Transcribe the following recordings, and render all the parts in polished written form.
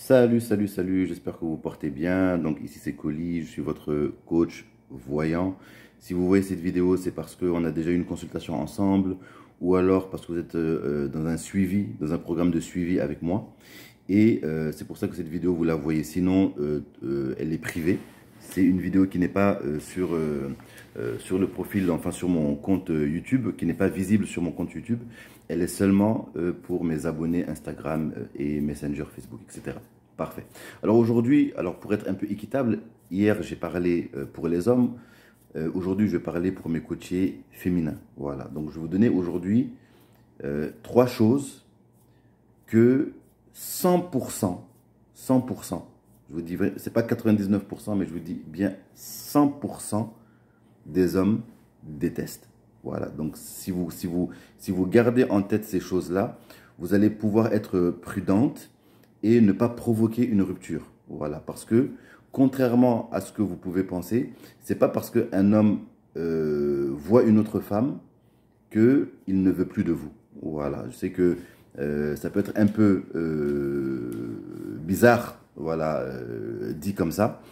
Salut, salut, salut, j'espère que vous portez bien. Donc ici c'est Coly, je suis votre coach voyant. Si vous voyez cette vidéo, c'est parce qu'on a déjà eu une consultation ensemble ou alors parce que vous êtes dans un suivi, dans un programme de suivi avec moi. Et c'est pour ça que cette vidéo, vous la voyez. Sinon, elle est privée. C'est une vidéo qui n'est pas sur le profil, enfin sur mon compte YouTube, qui n'est pas visible sur mon compte YouTube. Elle est seulement pour mes abonnés Instagram et Messenger, Facebook, etc. Parfait. Alors aujourd'hui, pour être un peu équitable, hier j'ai parlé pour les hommes. Aujourd'hui, je vais parler pour mes coachés féminins. Voilà. Donc je vais vous donner aujourd'hui trois choses que 100%, 100%, je vous dis, c'est pas 99%, mais je vous dis bien 100% des hommes détestent. Voilà, donc si vous gardez en tête ces choses-là, vous allez pouvoir être prudente et ne pas provoquer une rupture. Voilà, parce que contrairement à ce que vous pouvez penser, c'est pas parce qu'un homme voit une autre femme qu'il ne veut plus de vous. Voilà, je sais que ça peut être un peu bizarre, voilà, dit comme ça,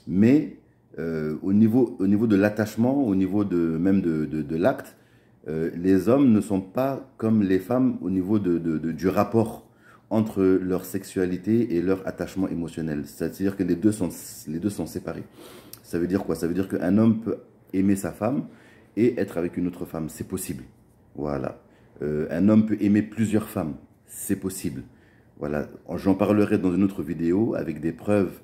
mais au niveau de l'attachement, au niveau même de l'acte, les hommes ne sont pas comme les femmes au niveau du rapport entre leur sexualité et leur attachement émotionnel. C'est-à-dire que les deux sont séparés. Ça veut dire quoi? Ça veut dire qu'un homme peut aimer sa femme et être avec une autre femme. C'est possible. Voilà. Un homme peut aimer plusieurs femmes. C'est possible. Voilà. J'en parlerai dans une autre vidéo avec des preuves.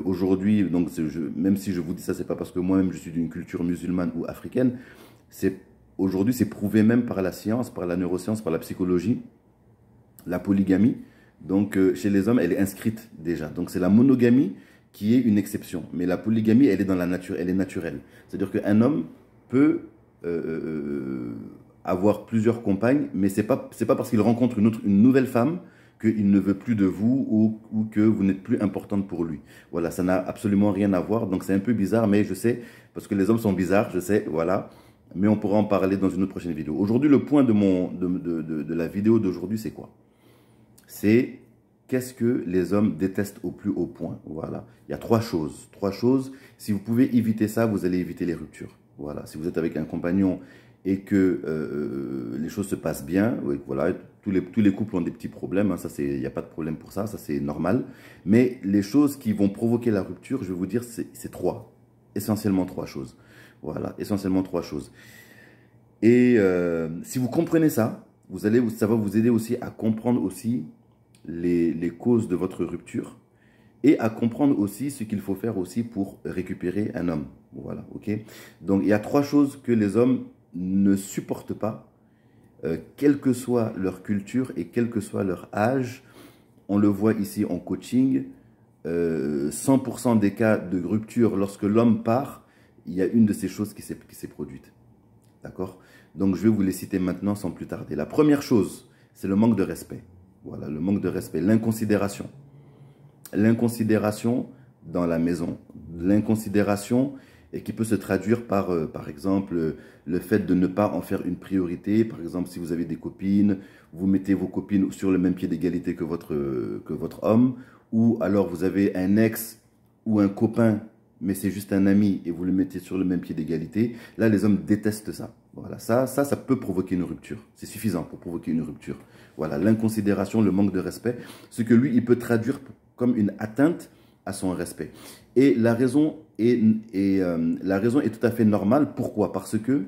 Aujourd'hui, donc même si je vous dis ça, c'est pas parce que moi-même je suis d'une culture musulmane ou africaine. Aujourd'hui, c'est prouvé même par la science, par la neuroscience, par la psychologie, la polygamie. Donc, chez les hommes, elle est inscrite déjà. Donc, c'est la monogamie qui est une exception. Mais la polygamie, elle est dans la nature, elle est naturelle. C'est-à-dire qu'un homme peut avoir plusieurs compagnes, mais c'est pas parce qu'il rencontre une nouvelle femme qu'il ne veut plus de vous ou que vous n'êtes plus importante pour lui. Voilà, ça n'a absolument rien à voir. Donc, c'est un peu bizarre, mais je sais, parce que les hommes sont bizarres, je sais, voilà. Mais on pourra en parler dans une autre prochaine vidéo. Aujourd'hui, le point de la vidéo d'aujourd'hui, c'est quoi? C'est qu'est-ce que les hommes détestent au plus haut point. Voilà. Il y a trois choses. Trois choses. Si vous pouvez éviter ça, vous allez éviter les ruptures. Voilà. Si vous êtes avec un compagnon et que les choses se passent bien, voilà, tous les couples ont des petits problèmes. Hein, ça, il n'y a pas de problème pour ça. Ça, c'est normal. Mais les choses qui vont provoquer la rupture, je vais vous dire, c'est trois. Essentiellement trois choses. Voilà. Essentiellement trois choses. Et si vous comprenez ça, ça va vous aider aussi à comprendre aussi les causes de votre rupture et à comprendre aussi ce qu'il faut faire aussi pour récupérer un homme. Voilà, ok? Donc, il y a trois choses que les hommes ne supportent pas, quelle que soit leur culture et quel que soit leur âge. On le voit ici en coaching, 100% des cas de rupture, lorsque l'homme part, il y a une de ces choses qui s'est produite. D'accord? Donc, je vais vous les citer maintenant sans plus tarder. La première chose, c'est le manque de respect. Voilà, le manque de respect, l'inconsidération. L'inconsidération dans la maison. L'inconsidération et qui peut se traduire par exemple, le fait de ne pas en faire une priorité. Par exemple, si vous avez des copines, vous mettez vos copines sur le même pied d'égalité que votre homme. Ou alors, vous avez un ex ou un copain, mais c'est juste un ami et vous le mettez sur le même pied d'égalité. Là, les hommes détestent ça. Voilà, ça peut provoquer une rupture. C'est suffisant pour provoquer une rupture. Voilà, l'inconsidération, le manque de respect, ce que lui, il peut traduire comme une atteinte à son respect. Et la raison est tout à fait normale. Pourquoi? Parce que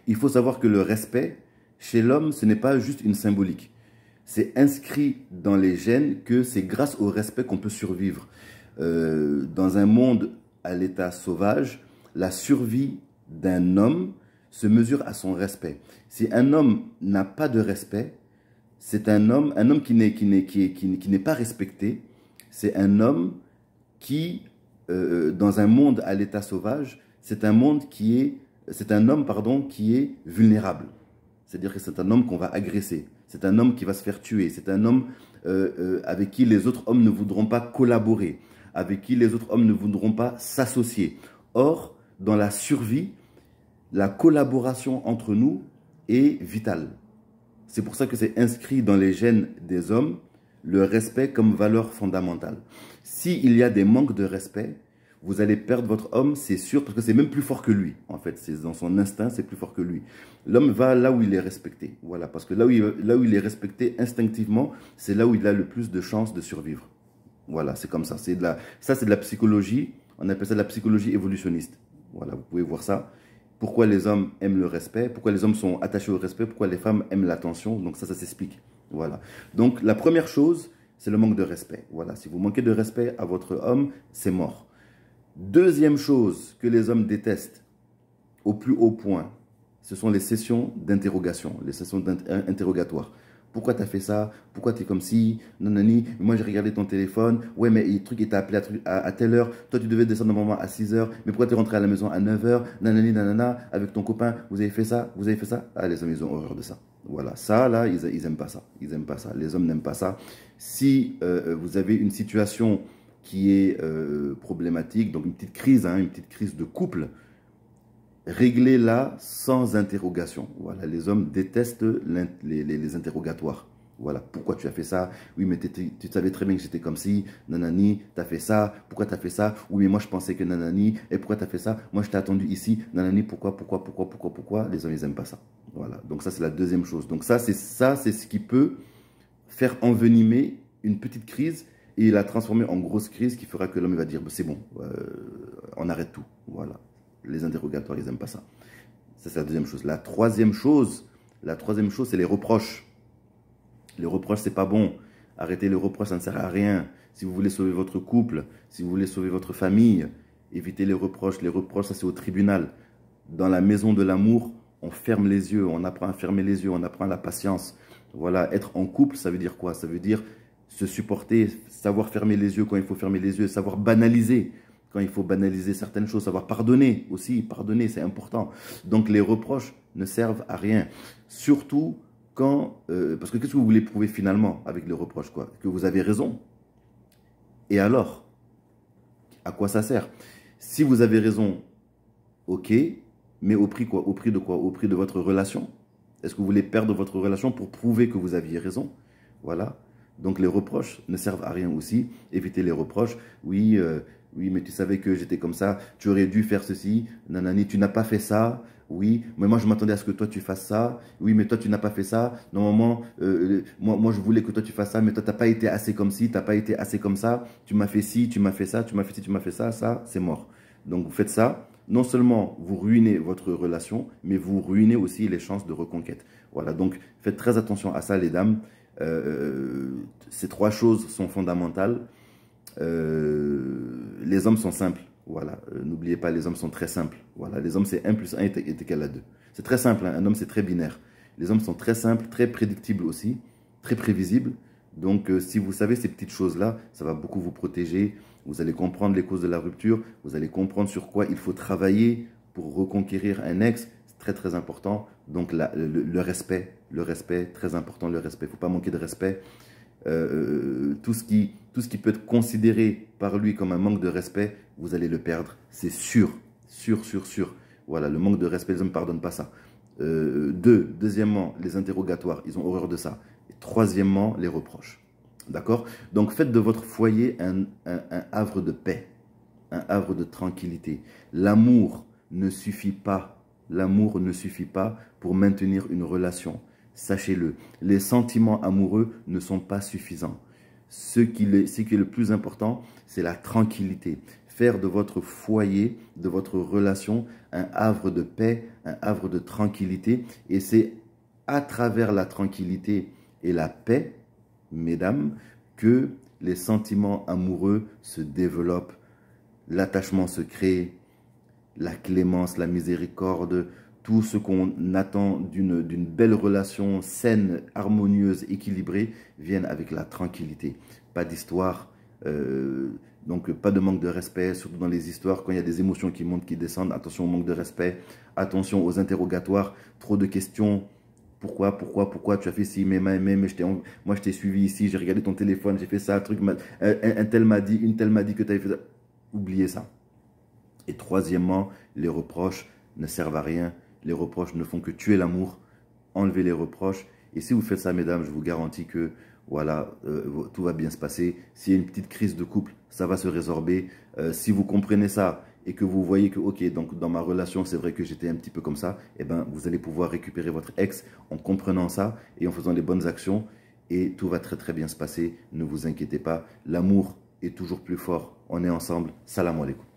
il faut savoir que le respect, chez l'homme, ce n'est pas juste une symbolique. C'est inscrit dans les gènes que c'est grâce au respect qu'on peut survivre. Dans un monde à l'état sauvage, la survie d'un homme se mesure à son respect. Si un homme n'a pas de respect, c'est un homme qui n'est pas respecté. C'est un homme qui, dans un monde à l'état sauvage, c'est un homme qui est vulnérable. C'est-à-dire que c'est un homme qu'on va agresser. C'est un homme qui va se faire tuer. C'est un homme avec qui les autres hommes ne voudront pas collaborer, avec qui les autres hommes ne voudront pas s'associer. Or, dans la survie, la collaboration entre nous est vitale. C'est pour ça que c'est inscrit dans les gènes des hommes le respect comme valeur fondamentale. S'il y a des manques de respect, vous allez perdre votre homme, c'est sûr, parce que c'est même plus fort que lui, en fait. C'est dans son instinct, c'est plus fort que lui. L'homme va là où il est respecté. Voilà, parce que là où il est respecté instinctivement, c'est là où il a le plus de chances de survivre. Voilà, c'est comme ça. C'est de la psychologie. On appelle ça de la psychologie évolutionniste. Voilà, vous pouvez voir ça. Pourquoi les hommes aiment le respect, pourquoi les hommes sont attachés au respect, pourquoi les femmes aiment l'attention. Donc ça s'explique. Voilà. Donc la première chose, c'est le manque de respect. Voilà, si vous manquez de respect à votre homme, c'est mort. Deuxième chose que les hommes détestent au plus haut point, ce sont les sessions d'interrogation, les sessions interrogatoires. Pourquoi tu as fait ça? Pourquoi tu es comme si? Nanani, moi j'ai regardé ton téléphone. Ouais, mais le truc, il t'a appelé à telle heure. Toi, tu devais descendre normalement à 6 heures. Mais pourquoi tu es rentré à la maison à 9 heures? Nanani, nanana, avec ton copain, vous avez fait ça? Vous avez fait ça? Ah, les hommes, ils ont horreur de ça. Voilà, ça, là, ils n'aiment pas ça. Ils n'aiment pas ça. Les hommes n'aiment pas ça. Si vous avez une situation qui est problématique, donc une petite crise, hein, une petite crise de couple, réglez-la sans interrogation. Voilà, les hommes détestent les interrogatoires. Voilà, pourquoi tu as fait ça? Oui, mais tu savais très bien que j'étais comme si, nanani, tu as fait ça, pourquoi tu as fait ça? Oui, mais moi je pensais que nanani, et pourquoi tu as fait ça? Moi je t'ai attendu ici, nanani, pourquoi? Les hommes, ils n'aiment pas ça. Voilà, donc ça c'est la deuxième chose. Donc ça, c'est ce qui peut faire envenimer une petite crise et la transformer en grosse crise qui fera que l'homme va dire, c'est bon, on arrête tout. Voilà. Les interrogatoires, ils n'aiment pas ça. Ça, c'est la deuxième chose. La troisième chose, c'est les reproches. Les reproches, c'est pas bon. Arrêtez les reproches, ça ne sert à rien. Si vous voulez sauver votre couple, si vous voulez sauver votre famille, évitez les reproches. Les reproches, ça, c'est au tribunal. Dans la maison de l'amour, on ferme les yeux, on apprend à fermer les yeux, on apprend la patience. Voilà, être en couple, ça veut dire quoi? Ça veut dire se supporter, savoir fermer les yeux quand il faut fermer les yeux, savoir banaliser quand il faut banaliser certaines choses, savoir pardonner aussi, pardonner, c'est important. Donc les reproches ne servent à rien. Surtout quand, parce que qu'est-ce que vous voulez prouver finalement avec les reproches, quoi? Que vous avez raison. Et alors, à quoi ça sert? Si vous avez raison, ok, mais au prix quoi? Au prix de quoi? Au prix de votre relation? Est-ce que vous voulez perdre votre relation pour prouver que vous aviez raison? Voilà. Donc les reproches ne servent à rien aussi. Évitez les reproches. Oui, oui, mais tu savais que j'étais comme ça. Tu aurais dû faire ceci. Nanani, tu n'as pas fait ça. Oui, mais moi je m'attendais à ce que toi tu fasses ça. Oui, mais toi tu n'as pas fait ça. Normalement, moi je voulais que toi tu fasses ça, mais toi tu n'as pas été assez comme ci, tu n'as pas été assez comme ça. Tu m'as fait ci, tu m'as fait ça, tu m'as fait ci, tu m'as fait ça. Ça, c'est mort. Donc vous faites ça. Non seulement vous ruinez votre relation, mais vous ruinez aussi les chances de reconquête. Voilà, donc faites très attention à ça les dames. Ces trois choses sont fondamentales. Les hommes sont simples. Voilà, n'oubliez pas, les hommes sont très simples. Voilà, les hommes, c'est 1 plus 1 est égal à 2. C'est très simple, hein. Un homme, c'est très binaire. Les hommes sont très simples, très prédictibles aussi, très prévisibles. Donc, si vous savez ces petites choses-là, ça va beaucoup vous protéger. Vous allez comprendre les causes de la rupture. Vous allez comprendre sur quoi il faut travailler pour reconquérir un ex. C'est très, très important. Donc, le respect, très important, le respect. Il ne faut pas manquer de respect. Tout ce qui peut être considéré par lui comme un manque de respect, vous allez le perdre. C'est sûr, sûr, sûr, sûr. Voilà, le manque de respect, les hommes ne pardonnent pas ça. Deuxièmement, les interrogatoires, ils ont horreur de ça. Et troisièmement, les reproches. D'accord? Donc, faites de votre foyer un havre de paix, un havre de tranquillité. L'amour ne suffit pas. L'amour ne suffit pas pour maintenir une relation. Sachez-le, les sentiments amoureux ne sont pas suffisants. Ce qui est le plus important, c'est la tranquillité. Faire de votre foyer, de votre relation, un havre de paix, un havre de tranquillité. Et c'est à travers la tranquillité et la paix, mesdames, que les sentiments amoureux se développent, l'attachement se crée, la clémence, la miséricorde, tout ce qu'on attend d'une belle relation saine, harmonieuse, équilibrée, viennent avec la tranquillité. Pas d'histoire, donc pas de manque de respect, surtout dans les histoires, quand il y a des émotions qui montent, qui descendent, attention au manque de respect, attention aux interrogatoires, trop de questions. Pourquoi tu as fait ci, mais moi je t'ai suivi ici, j'ai regardé ton téléphone, j'ai fait ça, un truc, un tel m'a dit, une telle m'a dit que tu avais fait ça. Oubliez ça. Et troisièmement, les reproches ne servent à rien. Les reproches ne font que tuer l'amour. Enlevez les reproches. Et si vous faites ça, mesdames, je vous garantis que voilà, tout va bien se passer. S'il y a une petite crise de couple, ça va se résorber. Si vous comprenez ça et que vous voyez que, ok, donc dans ma relation, c'est vrai que j'étais un petit peu comme ça, eh ben, vous allez pouvoir récupérer votre ex en comprenant ça et en faisant les bonnes actions. Et tout va très très bien se passer. Ne vous inquiétez pas. L'amour est toujours plus fort. On est ensemble. Salam alaikum.